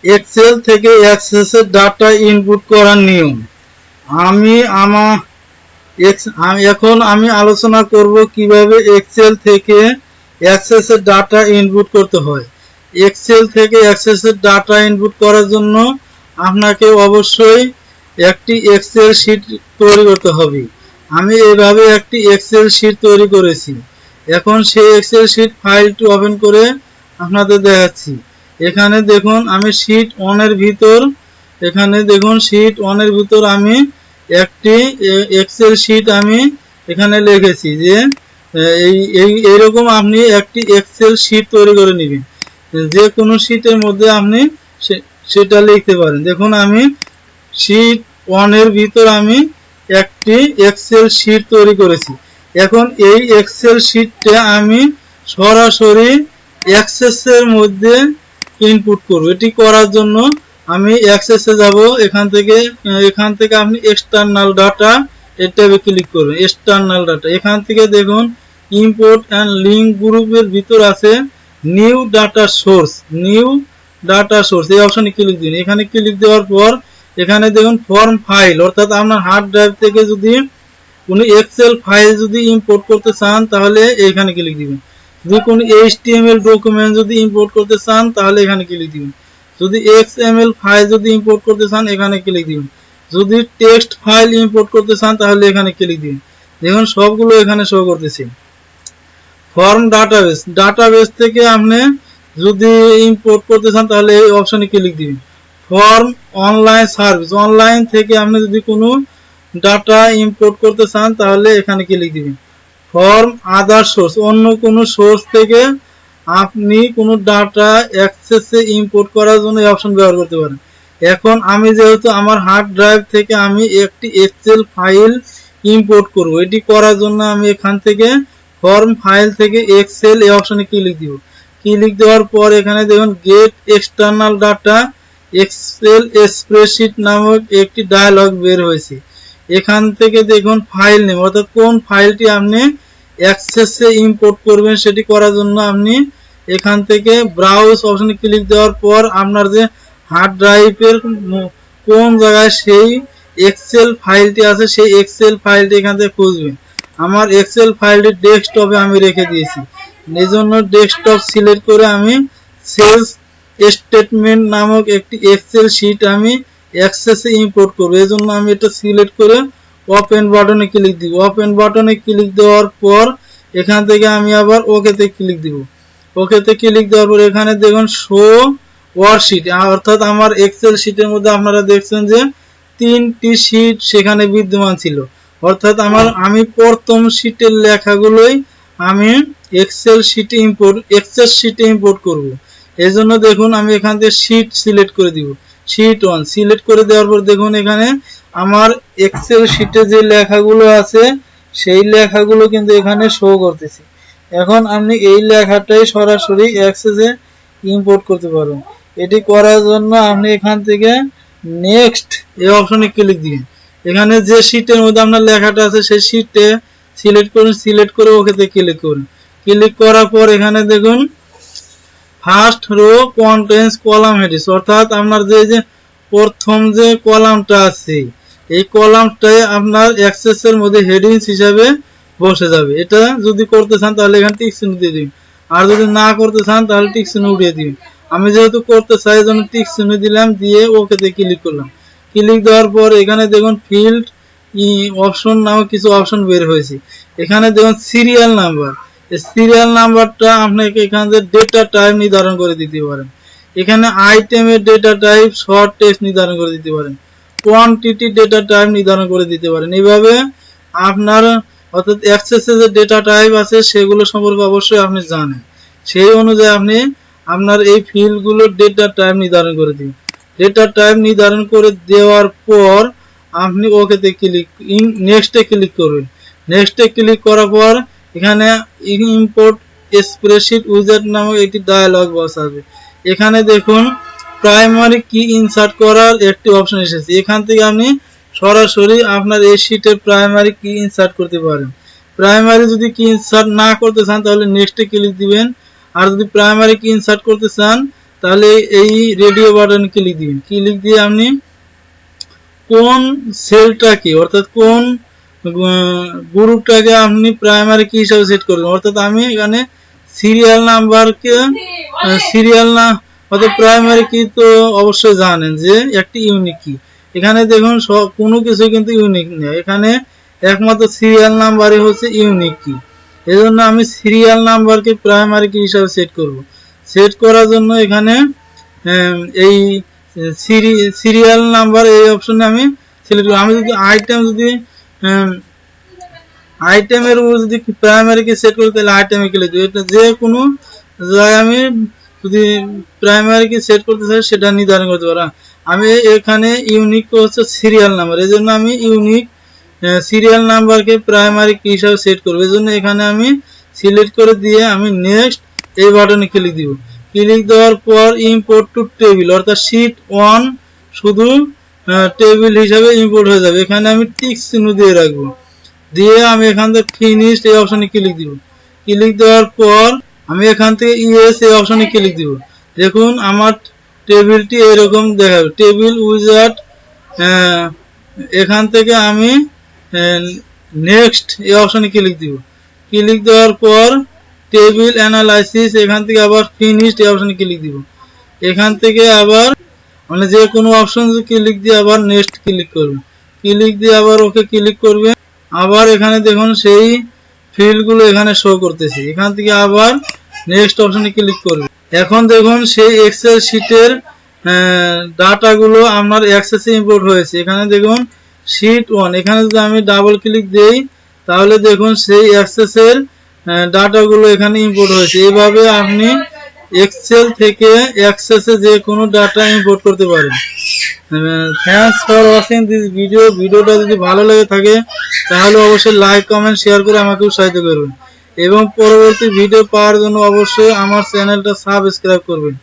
Excel থেকে অ্যাক্সেসের data input করার নিয়ম। আমি এখন আমি আলোচনা করব কিভাবে এক্সেল থেকে অ্যাক্সেসের ডাটা ইনপুট করতে হয়। এক্সেল থেকে অ্যাক্সেসের ডাটা ইনপুট করার জন্য আপনাকে অবশ্যই একটি এক্সেল শিট তৈরি করতে হবে। আমি এভাবে একটি এক্সেল শিট তৈরি করেছি। এখন সেই এক্সেল শিট ফাইলটি ওপেন করে আপনাদের দেখাচ্ছি। এখানে দেখুন আমি শিট 1 এর ভিতর আমি একটি এক্সেল শিট আমি এখানে লিখেছি যে এইরকম আপনি একটি এক্সেল শিট তৈরি করে নেবেন। যে কোনো শিটের মধ্যে আপনি সেটা লিখতে পারেন। দেখুন আমি শিট 1 এর ভিতর আমি একটি এক্সেল শিট তৈরি করেছি। এখন এই এক্সেল শিটটা আমি সরাসরি অ্যাক্সেসের মধ্যে ইনপুট করব। এটি করার জন্য আমি অ্যাক্সেসে যাব। এখান থেকে আপনি এক্সটার্নাল ডাটা এর ট্যাবে ক্লিক করবেন। এক্সটার্নাল ডাটা, এখান থেকে দেখুন ইম্পোর্ট অ্যান্ড লিঙ্ক গ্রুপের ভিতর আছে নিউ ডাটা সোর্স। এই অপশনে ক্লিক দিন। এখানে ক্লিক দেওয়ার পর এখানে দেখুন ফর্ম ফাইল, অর্থাৎ আপনার হার্ড ড্রাইভ থেকে যদি কোনো এক্সেল ফাইল যদি ইম্পোর্ট করতে চান তাহলে এখানে ক্লিক দিবেন। যদি কোনো HTML ডকুমেন্ট যদি ইম্পোর্ট করতে চান তাহলে এখানে ক্লিক দিবেন। যদি XML ফাইল যদি ইম্পোর্ট করতে চান এখানে ক্লিক দিবেন। যদি টেক্সট ফাইল ইম্পোর্ট করতে চান তাহলে এখানে ক্লিক দিন। দেখুন সবগুলো এখানে শো করতেছে। ফর্ম ডাটাবেস থেকে আপনি যদি ইম্পোর্ট করতে চান তাহলে এই অপশনে ক্লিক দিবেন। ফর্ম অনলাইন সার্ভিস, অনলাইন থেকে আপনি যদি কোনো ডাটা ইম্পোর্ট করতে চান তাহলে এখানে ক্লিক দিবেন। ফর্ম আদার সোর্স, অন্য কোনো সোর্স থেকে আপনি কোনো ডাটা অ্যাক্সেসে ইম্পোর্ট করার জন্য এই অপশন ব্যবহার করতে পারেন। এখন আমি যেহেতু আমার হার্ড ড্রাইভ থেকে আমি একটি এক্সেল ফাইল ইম্পোর্ট করব, এটি করার জন্য আমি এখান থেকে ফর্ম ফাইল থেকে এক্সেল এই অপশনে ক্লিক দিব। ক্লিক দেওয়ার পর এখানে দেখুন get external data Excel spreadsheet নামক একটি ডায়লগ বের হয়েছে। এখান থেকে দেখুন ফাইল নেম, অর্থাৎ কোন ফাইলটি আপনি অ্যাক্সেসে ইম্পোর্ট করবেন সেটি করার জন্য আপনি এখান থেকে ব্রাউজ অপশনে ক্লিক দেওয়ার পর আপনার যে হার্ড ড্রাইভের কোন জায়গায় সেই এক্সেল ফাইলটি আছে সেই এক্সেল ফাইলটি এখান থেকে খুঁজবেন। আমার এক্সেল ফাইলটি ডেস্কটপে আমি রেখে দিয়েছি, এই জন্য ডেস্কটপ সিলেক্ট করে আমি সেলস স্টেটমেন্ট নামক একটি এক্সেল শিট আমি অ্যাক্সেসে ইম্পোর্ট করব। এই জন্য আমি এটা সিলেক্ট করে ওপেন বাটনে ক্লিক দিব। ওপেন বাটনে ক্লিক দেওয়ার পর এখান থেকে আমি আবার ওকেতে ক্লিক দিব। ওকেতে ক্লিক দেওয়ার পর এখানে দেখুন শো ওয়ার্কশিট, অর্থাৎ আমার এক্সেল শিটের মধ্যে আপনারা দেখছেন যে 3টি শিট সেখানে বিদ্যমান ছিল, অর্থাৎ আমি প্রথম শিটের লেখাগুলোই আমি এক্সেল শিটে ইম্পোর্ট করব। এই জন্য দেখুন আমি এখান থেকে শিট সিলেক্ট করে দিব। শিট 1 সিলেক্ট করে দেওয়ার পর দেখুন এখানে আমার এক্সেল শিটে যে লেখাগুলো আছে সেই লেখাগুলো কিন্তু এখানে শো করতেছে। এখন আপনি এই লেখাটাই সরাসরি অ্যাক্সেসে ইম্পোর্ট করতে পারবেন। এটি করার জন্য আপনি এখান থেকে নেক্সট এই অপশনে ক্লিক দিন। এখানে যে শিটের মধ্যে আপনার লেখাটা আছে সেই শিটে সিলেক্ট করুন, সিলেক্ট করে ওকেতে ক্লিক করুন। ক্লিক করার পর এখানে দেখুন first row contents column headings, অর্থাৎ আপনার যে প্রথম যে কলামটা আছে এই কলামটাই আপনার অ্যাক্সেসের মধ্যে হেডিংস হিসাবে বসে যাবে। এটা যদি করতে চান তাহলে এখানে টিক চিহ্ন দিয়ে দিন, আর যদি না করতে চান তাহলে টিক চিহ্ন উঠিয়ে দিন। আমি যেহেতু করতে চাই এই জন্য টিক চিহ্ন দিলাম, দিয়ে ওকেতে ক্লিক করলাম। ক্লিক দেওয়ার পর এখানে দেখুন ফিল্ড অপশন নামক কিছু অপশন বের হয়েছে। এখানে দেখুন সিরিয়াল নাম্বার, সিরিয়াল নাম্বারটা আপনাকে এখান থেকে ডেটা টাইপ নির্ধারণ করে দিতে পারেন। এখানে আইটেমের ডেটা টাইপ শর্ট টেক্সট নির্ধারণ করে দিতে পারেন, কোয়ান্টিটি ডেটা টাইপ নির্ধারণ করে দিতে পারেন। এইভাবে আপনার অর্থাৎ অ্যাক্সেসে যে ডেটা টাইপ আছে সেগুলো সম্পর্কে অবশ্যই আপনি জানেন, সেই অনুযায়ী আপনি আপনার এই ফিল্ডগুলোর ডেটা টাইপ নির্ধারণ করে দিন। ডেটা টাইপ নির্ধারণ করে দেওয়ার পর আপনি ওকেতে নেক্সটে ক্লিক করবেন। নেক্সটে ক্লিক করার পর এখানে ইম্পোর্ট স্প্রেডশিট উইজার্ড নামক একটি ডায়ালগ বক্স আসবে। এখানে দেখুন প্রাইমারি কি ইনসার্ট করার একটি অপশন এসেছে। এখান থেকে আপনি সরাসরি আপনার এই শিটের প্রাইমারি কি ইনসার্ট করতে পারেন। প্রাইমারি যদি কি ইনসার্ট না করতে চান তাহলে নেক্সটে ক্লিক দিবেন, আর যদি প্রাইমারি কি ইনসার্ট করতে চান তাহলে এই রেডিও বাটন ক্লিক দিবেন। ক্লিক দিয়ে আপনি কোন সেলটাকে অর্থাৎ কোন গ্রুপটাকে আপনি প্রাইমারি কি হিসাবে সেট করবেন, অর্থাৎ আমি এখানে সিরিয়াল নাম্বারকে সিরিয়াল না অর্থাৎ প্রাইমারি কি তো অবশ্যই জানেন যে একটি ইউনিক কি। এখানে দেখুন কোনো কিছু কিন্তু ইউনিক নেই, এখানে একমাত্র সিরিয়াল নাম্বারই হচ্ছে ইউনিক কি। এজন্য আমি সিরিয়াল নাম্বারকে প্রাইমারি কি হিসাবে সেট করব। সেট করার জন্য এখানে এই সিরিয়াল নাম্বার এই অপশনে আমি সিলেক্ট করব। আমি যদি আইটেমের উপর যদি প্রাইমারি কি সেট করি তাহলে আইটেমে ক্লিক দেব। এটা যে কোনো জায়গায় আমি যদি প্রাইমারি কি সেট করতে চাই সেটা নির্ধারণ করতে পারবো। আমি এখানে ইউনিক হচ্ছে সিরিয়াল নাম্বার, এই জন্য আমি ইউনিক সিরিয়াল নাম্বারকে প্রাইমারি কি হিসাবে সেট করবো। এই জন্য এখানে আমি সিলেক্ট করে দিয়ে আমি নেক্সট এই বাটনে ক্লিক দিব। ক্লিক দেওয়ার পর ইম্পোর্ট টু টেবিল অর্থাৎ শীট 1 শুধু টেবিল হিসাবে ইম্পোর্ট হয়ে যাবে। এখানে আমি টিক চিহ্ন দিয়ে রাখবো, দিয়ে আমি এখান থেকে ফিনিশড এই অপশনে ক্লিক দিব। ক্লিক দেওয়ার পর আমি এখান থেকে ইয়েস এই অপশনে ক্লিক দিব। দেখুন আমার টেবিলটি এরকম দেখাবে, টেবিল উইজার্ড। এখান থেকে আমি নেক্সট এই অপশনে ক্লিক দিব। ক্লিক দেওয়ার পর টেবিল অ্যানালাইসিস, এখান থেকে আবার ফিনিশড এই অপশনে ক্লিক দিব। এখান থেকে আবার মানে যে কোনো অপশন ক্লিক দিয়ে আবার নেক্সট ক্লিক করবেন। ক্লিক দিয়ে আবার ওকে ক্লিক করবেন। আবার এখানে দেখুন সেই ফিল্ডগুলো এখানে শো করতেছে, এখান থেকে আবার নেক্সট অপশনে ক্লিক করবেন। এখন দেখুন সেই এক্সেল শিটের ডাটাগুলো আমার অ্যাক্সেসে ইম্পোর্ট হয়েছে। এখানে দেখুন শিট 1, এখানে যদি আমি ডাবল ক্লিক দেই তাহলে দেখুন সেই অ্যাক্সেসের ডাটাগুলো এখানে ইম্পোর্ট হয়েছে। এইভাবে আপনি এক্সেল থেকে অ্যাক্সেসে যে কোনো ডাটা ইম্পোর্ট করতে পারেন। Thanks for watching this video. ভিডিওটা যদি ভালো লেগে থাকে তাহলে অবশ্যই লাইক কমেন্ট শেয়ার করে আমাকে উৎসাহিত করবেন এবং পরবর্তী ভিডিও পাওয়ার জন্য অবশ্যই আমার চ্যানেলটা সাবস্ক্রাইব করবেন।